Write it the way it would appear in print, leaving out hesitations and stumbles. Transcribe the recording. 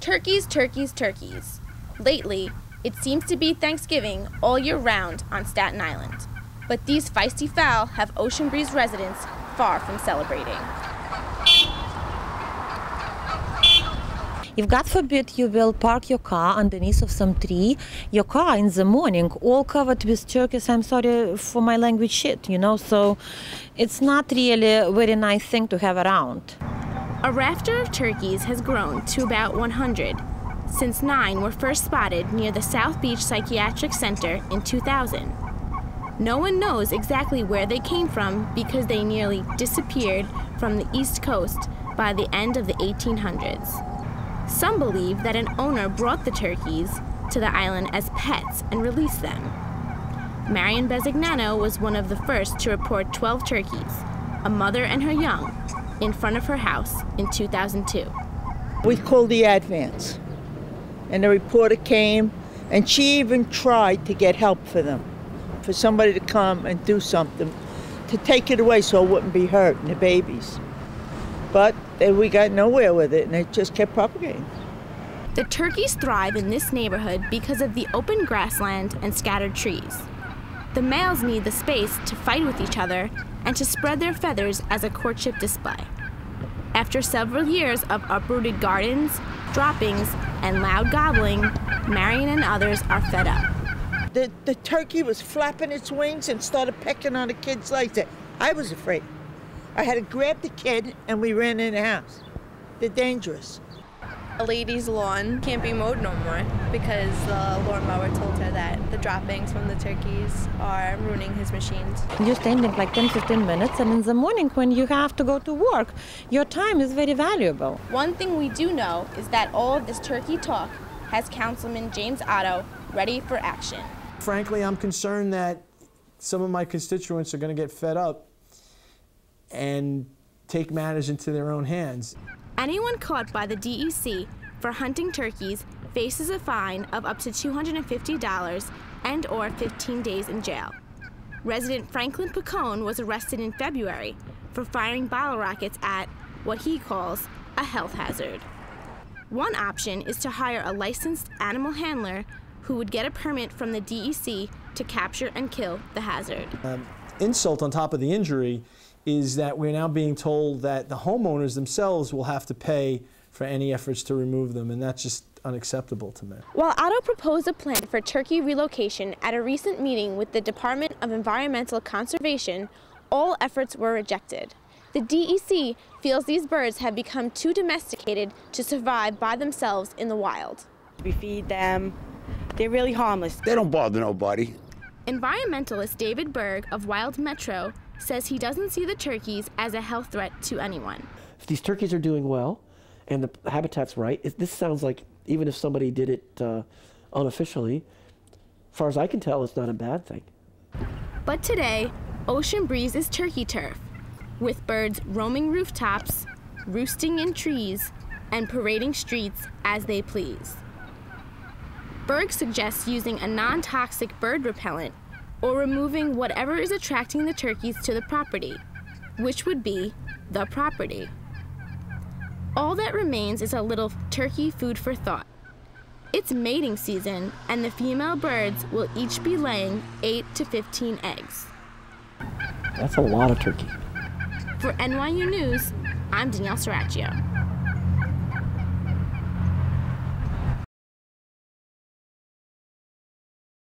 Turkeys, turkeys, turkeys. Lately, it seems to be Thanksgiving all year round on Staten Island. But these feisty fowl have Ocean Breeze residents far from celebrating. If, God forbid, you will park your car underneath of some tree, your car in the morning all covered with turkeys, I'm sorry for my language, shit, you know, so it's not really a very nice thing to have around. A rafter of turkeys has grown to about 100 since 9 were first spotted near the South Beach Psychiatric Center in 2000. No one knows exactly where they came from because they nearly disappeared from the East Coast by the end of the 1800s. Some believe that an owner brought the turkeys to the island as pets and released them. Marion Besignano was one of the first to report 12 turkeys, a mother and her young, in front of her house in 2002. We called the advance, and the reporter came, and she even tried to get help for them, for somebody to come and do something, to take it away so it wouldn't be hurt and the babies. But we got nowhere with it, and it just kept propagating. The turkeys thrive in this neighborhood because of the open grassland and scattered trees. The males need the space to fight with each other and to spread their feathers as a courtship display. After several years of uprooted gardens, droppings, and loud gobbling, Marion and others are fed up. The turkey was flapping its wings and started pecking on the kid's legs. I was afraid. I had to grab the kid, and we ran in the house. They're dangerous. A lady's lawn can't be mowed no more because the lawn mower told her that the droppings from the turkeys are ruining his machines. You're standing like 10-15 minutes, and in the morning when you have to go to work, your time is very valuable. One thing we do know is that all of this turkey talk has Councilman James Otto ready for action. Frankly, I'm concerned that some of my constituents are going to get fed up and take matters into their own hands. Anyone caught by the DEC for hunting turkeys faces a fine of up to $250 and/or 15 days in jail. Resident Franklin Picone was arrested in February for firing bottle rockets at what he calls a health hazard. One option is to hire a licensed animal handler who would get a permit from the DEC to capture and kill the hazard. Insult on top of the injury is that we're now being told that the homeowners themselves will have to pay for any efforts to remove them, and that's just unacceptable to me. While Otto proposed a plan for turkey relocation at a recent meeting with the Department of Environmental Conservation, all efforts were rejected. The DEC feels these birds have become too domesticated to survive by themselves in the wild. We feed them. They're really harmless. They don't bother nobody. Environmentalist David Berg of Wild Metro says he doesn't see the turkeys as a health threat to anyone. If these turkeys are doing well and the habitat's right, this sounds like even if somebody did it unofficially, as far as I can tell, it's not a bad thing. But today, Ocean Breeze is turkey turf, with birds roaming rooftops, roosting in trees, and parading streets as they please. Berg suggests using a non-toxic bird repellent or removing whatever is attracting the turkeys to the property, which would be the property. All that remains is a little turkey food for thought. It's mating season, and the female birds will each be laying 8 to 15 eggs. That's a lot of turkey. For NYU News, I'm Danielle Saracchio.